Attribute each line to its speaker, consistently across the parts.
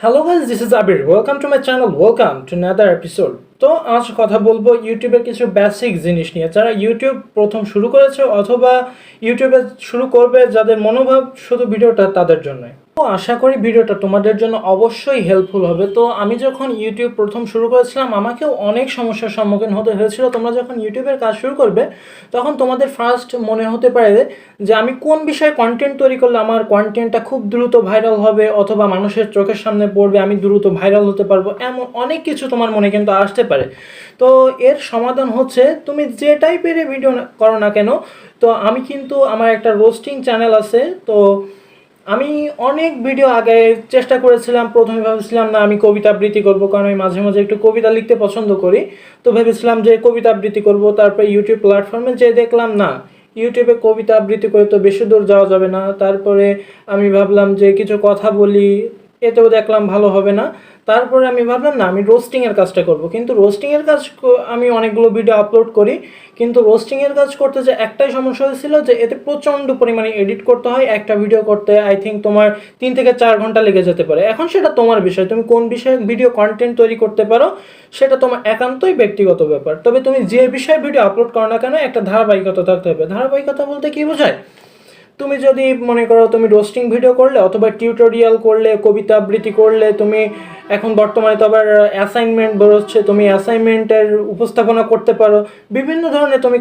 Speaker 1: Hello guys, this is Abir. Welcome to my channel. Welcome to another episode. তো আজ কথা বলবো ইউটিউবের কিছু বেসিক জিনিস নিয়ে। যারা ইউটিউব প্রথম শুরু করেছে অথবা ইউটিউবে শুরু করবে, যাদের মনোভাব শুধু ভিডিওটা তাদের জন্য। তো আশা করি ভিডিওটা তোমাদের জন্য অবশ্যই হেল্পফুল হবে। তো আমি যখন ইউটিউব প্রথম শুরু করেছিলাম আমাকেও অনেক সমস্যার সম্মুখীন হতে হয়েছিল। তোমরা যখন ইউটিউবের কাজ শুরু করবে তখন তোমাদের ফার্স্ট মনে হতে পারে যে আমি কোন বিষয়ে কন্টেন্ট তৈরি করলে আমার কন্টেন্টটা খুব দ্রুত ভাইরাল হবে অথবা মানুষের চোখের সামনে পড়বে, আমি দ্রুত ভাইরাল হতে পারবো, এমন অনেক কিছু তোমার মনে কিন্তু আসতে পারে। তো এর সমাধান হচ্ছে তুমি যে টাইপের ভিডিও করো না কেন। তো আমি কিন্তু আমার একটা রোস্টিং চ্যানেল আছে। তো আমি অনেক ভিডিও আগে চেষ্টা করেছিলাম। প্রথমে ভাবছিলাম না আমি কবিতা আবৃত্তি করবো, কারণ আমি মাঝে মাঝে একটু কবিতা লিখতে পছন্দ করি। তো ভেবেছিলাম যে কবিতা আবৃত্তি করব। তারপরে ইউটিউব প্ল্যাটফর্মে যে দেখলাম না, ইউটিউবে কবিতা আবৃত্তি করে তো বেশি দূর যাওয়া যাবে না। তারপরে আমি ভাবলাম যে কিছু কথা বলি, এতেও দেখলাম ভালো হবে না। তারপরে আমি ভাবলাম না আমি রোস্টিংয়ের কাজটা করব। কিন্তু রোস্টিংয়ের কাজ আমি অনেকগুলো ভিডিও আপলোড করি, কিন্তু রোস্টিংয়ের কাজ করতে যে একটাই সমস্যা হয়েছিল যে এতে প্রচণ্ড পরিমাণে এডিট করতে হয়। একটা ভিডিও করতে আই থিঙ্ক তোমার 3 থেকে 4 ঘন্টা লেগে যেতে পারে। এখন সেটা তোমার বিষয়, তুমি কোন বিষয়ে ভিডিও কন্টেন্ট তৈরি করতে পারো সেটা তোমার একান্তই ব্যক্তিগত ব্যাপার। তবে তুমি যে বিষয়ে ভিডিও আপলোড করো না কেন একটা ধারাবাহিকতা থাকতে হবে। ধারাবাহিকতা বলতে কী বোঝায়? তুমি যদি মনে করো তুমি রোস্টিং ভিডিও করলে অথবা টিউটোরিয়াল করলে, কবিতা আবৃত্তি করলে, তুমি এখন বর্তমানে তো আবার অ্যাসাইনমেন্ট বেরোচ্ছে, তুমি অ্যাসাইনমেন্টের উপস্থাপনা করতে পারো, বিভিন্ন ধরনের তুমি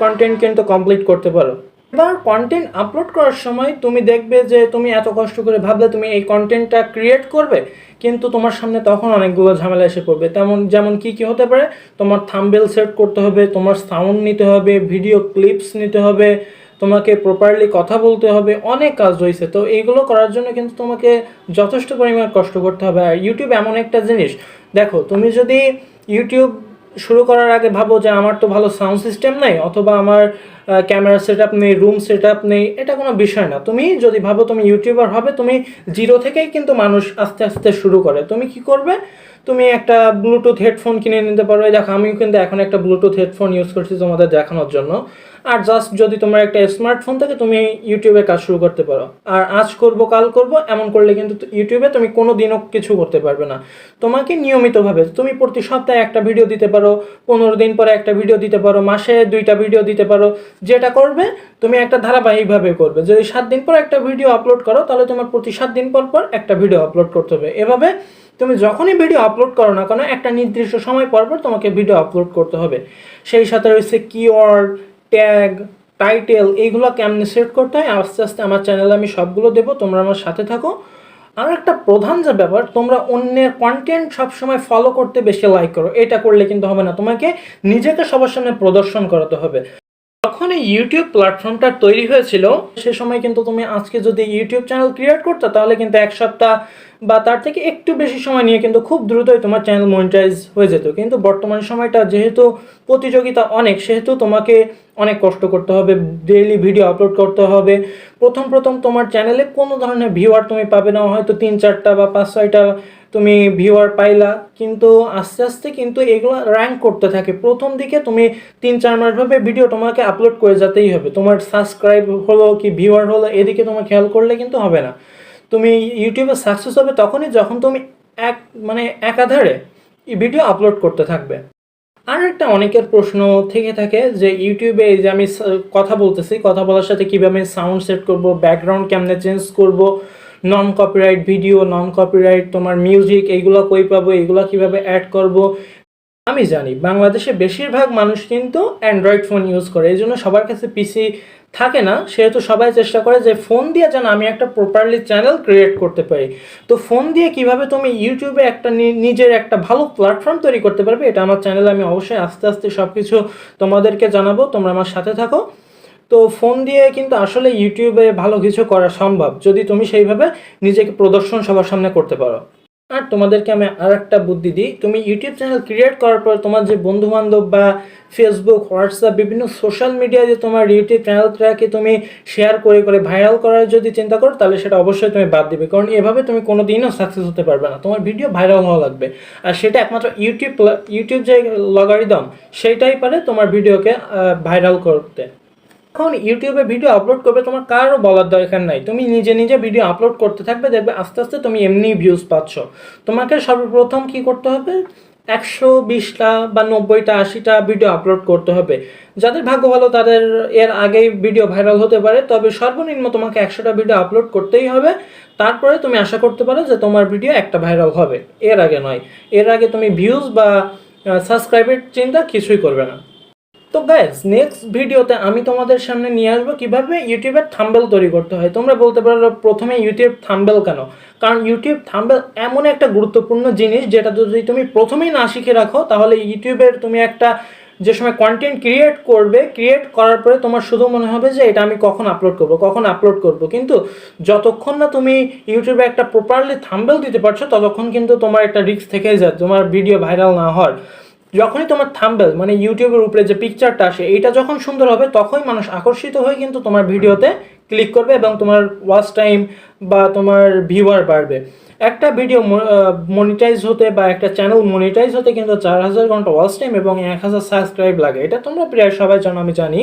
Speaker 1: কন্টেন্ট কিন্তু কমপ্লিট করতে পারো। এবার কন্টেন্ট আপলোড করার সময় তুমি দেখবে যে তুমি এত কষ্ট করে ভাবলে তুমি এই কন্টেন্টটা ক্রিয়েট করবে, কিন্তু তোমার সামনে তখন অনেকগুলো ঝামেলা এসে পড়বে। যেমন কি কি হতে পারে, তোমার থাম্বনেল সেট করতে হবে, তোমার সাউন্ড নিতে হবে, ভিডিও ক্লিপস নিতে হবে, তোমাকে প্রপারলি কথা বলতে হবে, অনেক কাজ রয়েছে। তো এইগুলো করার জন্য কিন্তু তোমাকে যথেষ্ট পরিমাণ কষ্ট করতে হবে। আর ইউটিউব এমন একটা জিনিস, দেখো তুমি যদি ইউটিউব শুরু করার আগে ভাবো যে আমার তো ভালো সাউন্ড সিস্টেম নেই অথবা আমার ক্যামেরা সেট আপ নেই, রুম সেট আপ নেই, এটা কোনো বিষয় না। তুমি যদি ভাবো তুমি ইউটিউবার হবে, তুমি জিরো থেকেই কিন্তু মানুষ আস্তে আস্তে শুরু করে। তুমি কি করবে, তুমি একটা ব্লুটুথ হেডফোন কিনে নিতে পারো। দেখো আমিও কিন্তু এখন একটা ব্লুটুথ হেডফোন ইউজ করছি তোমাদের দেখানোর জন্য। আর জাস্ট যদি তোমার একটা স্মার্টফোন থাকে তুমি ইউটিউবে কাজ শুরু করতে পারো। আর আজ করব কাল করব এমন করলে কিন্তু ইউটিউবে তুমি কোনো দিনও কিছু করতে পারবে না। তোমাকে নিয়মিতভাবে তুমি প্রতি সপ্তাহে একটা ভিডিও দিতে পারো, 15 দিন পরে একটা ভিডিও দিতে পারো, মাসে 2টা ভিডিও দিতে পারো। যেটা করবে তুমি একটা ধারাবাহিকভাবে করবে। যদি 7 দিন পর একটা ভিডিও আপলোড করো তাহলে তোমার প্রতি 7 দিন পর পর একটা ভিডিও আপলোড করতে হবে। এভাবে তুমি যখনই ভিডিও আপলোড করো না কেন একটা নির্দিষ্ট সময় পর পর তোমাকে ভিডিও আপলোড করতে হবে। সেই সাথে রয়েছে কিওয়ার্ড, ট্যাগ, টাইটেল, এইগুলো কেমনে সেট করতে হয় আস্তে আস্তে আমার চ্যানেলে আমি সবগুলো দেবো, তোমরা আমার সাথে থাকো। আর একটা প্রধান যে ব্যাপার, তোমরা অন্যের কন্টেন্ট সবসময় ফলো করতে বেশি লাইক করো, এটা করলে কিন্তু হবে না। তোমাকে নিজেকে সবার সামনে প্রদর্শন করাতে হবে। যখন এই ইউটিউব প্ল্যাটফর্মটা তৈরি হয়েছিল সে সময় কিন্তু তুমি আজকে যদি ইউটিউব চ্যানেল ক্রিয়েট করতে তাহলে কিন্তু 1 সপ্তাহ বা তার থেকে একটু বেশি সময় নিয়ে কিন্তু খুব দ্রুতই তোমার চ্যানেল মনিটাইজ হয়ে যেত। কিন্তু বর্তমান সময়টা যেহেতু প্রতিযোগিতা অনেক, সেহেতু তোমাকে অনেক কষ্ট করতে হবে, ডেইলি ভিডিও আপলোড করতে হবে। প্রথম প্রথম তোমার চ্যানেলে কোনো ধরনের ভিউয়ার তুমি পাবে না, হয়তো 3-4টা বা 5-6টা তুমি ভিউয়ার পাইলা, কিন্তু আস্তে আস্তে কিন্তু এগুলো র্যাঙ্ক করতে থাকে। প্রথম দিকে তুমি 3-4 মাসভাবে ভিডিও তোমাকে আপলোড করে যেতেই হবে। তোমার সাবস্ক্রাইব হলো কি ভিউয়ার হলো এদিকে তোমার খেয়াল করলে কিন্তু হবে না। তুমি ইউটিউবে সাকসেস হবে তখনই যখন তুমি একাধারে ভিডিও আপলোড করতে থাকবে। আর একটা অনেকের প্রশ্ন থেকে থাকে যে ইউটিউবে এই যে আমি কথা বলতেছি, কথা বলার সাথে কীভাবে সাউন্ড সেট করব, ব্যাকগ্রাউন্ড কেমনে চেঞ্জ করব, নন কপিরাইট ভিডিও, নন কপিরাইট তোমার মিউজিক, এইগুলো কই পাবো, এইগুলো কীভাবে অ্যাড করব। আমি জানি বাংলাদেশে বেশিরভাগ মানুষ কিন্তু অ্যান্ড্রয়েড ফোন ইউজ করে, এই জন্য সবার কাছে পিসি থাকে না। সেহেতু সবাই চেষ্টা করে যে ফোন দিয়ে যেন আমি একটা প্রপারলি চ্যানেল ক্রিয়েট করতে পারি। তো ফোন দিয়ে কিভাবে তুমি ইউটিউবে একটা নিজের একটা ভালো প্ল্যাটফর্ম তৈরি করতে পারবে, এটা আমার চ্যানেলে আমি অবশ্যই আস্তে আস্তে সব কিছু তোমাদেরকে জানাবো, তোমরা আমার সাথে থাকো। তো ফোন দিয়ে কিন্তু আসলে ইউটিউবে ভালো কিছু করা সম্ভব যদি তুমি সেইভাবে নিজেকে প্রদর্শন সবার সামনে করতে পারো। আর তোমাদেরকে আমি আর একটা বুদ্ধি দিই, তুমি ইউটিউব চ্যানেল ক্রিয়েট করার পর তোমার যে বন্ধুবান্ধব বা ফেসবুক, হোয়াটসঅ্যাপ, বিভিন্ন সোশ্যাল মিডিয়ায় যে তোমার ইউটিউব চ্যানেলটাকে তুমি শেয়ার করে করে ভাইরাল করার যদি চিন্তা করো তাহলে সেটা অবশ্যই তুমি বাদ দিবে, কারণ এভাবে তুমি কোনো দিনও সাকসেস হতে পারবে না। তোমার ভিডিও ভাইরাল হওয়া লাগবে, আর সেটা একমাত্র ইউটিউব যে লগারিদম সেইটাই পারে তোমার ভিডিওকে ভাইরাল করতে। এখন ইউটিউবে ভিডিও আপলোড করবে তোমার কারও বলার দরকার নাই, তুমি নিজে নিজে ভিডিও আপলোড করতে থাকবে, দেখবে আস্তে আস্তে তুমি এমনি ভিউজ পাচ্ছ। তোমাকে সর্বপ্রথম কি করতে হবে, 120টা বা 90টা 80টা ভিডিও আপলোড করতে হবে। যাদের ভাগ্য ভালো তাদের এর আগেই ভিডিও ভাইরাল হতে পারে, তবে সর্বনিম্ন তোমাকে 100টা ভিডিও আপলোড করতেই হবে। তারপরে তুমি আশা করতে পারো যে তোমার ভিডিও একটা ভাইরাল হবে, এর আগে নয়। এর আগে তুমি ভিউজ বা সাবস্ক্রাইবের চিন্তা কিছুই করবে না। তো গাইস, নেক্সট ভিডিওতে আমি তোমাদের সামনে নিয়ে আসবো কিভাবে ইউটিউবের থাম্বনেল তৈরি করতে হয়। তোমরা বলতে পারো প্রথমে ইউটিউব থাম্বনেল কেন? কারণ ইউটিউব থাম্বনেল এমন একটা গুরুত্বপূর্ণ জিনিস যেটা যদি তুমি প্রথমেই না শিখে রাখো, তাহলে ইউটিউবের তুমি একটা যে সময় কন্টেন্ট ক্রিয়েট করবে, ক্রিয়েট করার পরে তোমার শুধু মনে হবে যে এটা আমি কখন আপলোড করব, কিন্তু যতক্ষণ না তুমি ইউটিউবে একটা প্রপারলি থাম্বনেল দিতে পারছো ততক্ষণ কিন্তু তোমার একটা রিস্ক থেকেই যায় তোমার ভিডিও ভাইরাল না হওয়ার। যখনই তোমার থাম্বনেল মানে ইউটিউবের উপরে যে পিকচারটা আসে এইটা যখন সুন্দর হবে, তখনই মানুষ আকর্ষিত হয়ে কিন্তু তোমার ভিডিওতে ক্লিক করবে এবং তোমার ওয়াচ টাইম বা তোমার ভিউয়ার বাড়বে। একটা ভিডিও মনিটাইজ হতে বা একটা চ্যানেল মনিটাইজ হতে কিন্তু 4000 ঘন্টা ওয়াচ টাইম এবং 1000 সাবস্ক্রাইব লাগে, এটা তোমরা প্রায় সবাই জানো, আমি জানি।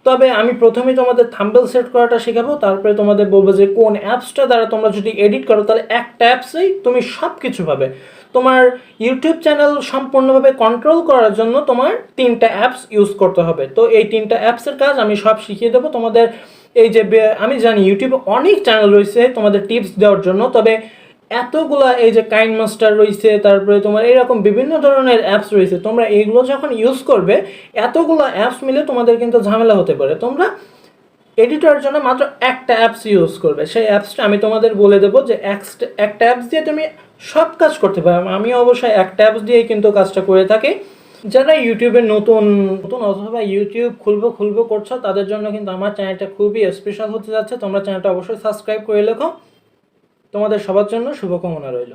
Speaker 1: তবে আমি প্রথমেই তোমাদের থাম্বনেল সেট করাটা শেখাবো, তারপরে তোমাদের বলবো যে কোন অ্যাপসটা দ্বারা তোমরা যদি এডিট করো তাহলে একটা অ্যাপসেই তুমি সব কিছু পাবে। তোমার ইউটিউব চ্যানেল সম্পূর্ণভাবে কন্ট্রোল করার জন্য তোমার 3টা অ্যাপস ইউজ করতে হবে। তো এই 3টা অ্যাপসের কাজ আমি সব শিখিয়ে দেবো তোমাদের। এই যে আমি জানি ইউটিউবে অনেক চ্যানেল রয়েছে তোমাদের টিপস দেওয়ার জন্য, তবে এতগুলা এই যে কাইন্ড মাস্টার রয়েছে, তারপরে তোমার এরকম বিভিন্ন ধরনের অ্যাপস রয়েছে, তোমরা এইগুলো যখন ইউজ করবে এতগুলো অ্যাপস মিলে তোমাদের কিন্তু ঝামেলা হতে পারে। তোমরা এডিটরের জন্য মাত্র একটা অ্যাপস ইউজ করবে, সেই অ্যাপসটা আমি তোমাদের বলে দেবো যে একটা অ্যাপস দিয়ে তুমি সব কাজ করতে পারো। আমি অবশ্যই একটা অ্যাপস দিয়েই কিন্তু কাজটা করে থাকি। যারা ইউটিউবে নতুন অথবা ইউটিউব খুলবো করছো তাদের জন্য কিন্তু আমার চ্যানেলটা খুবই স্পেশাল হতে যাচ্ছে। তোমরা চ্যানেলটা অবশ্যই সাবস্ক্রাইব করে লেখো। তোমাদের সবার জন্য শুভকামনা রইল।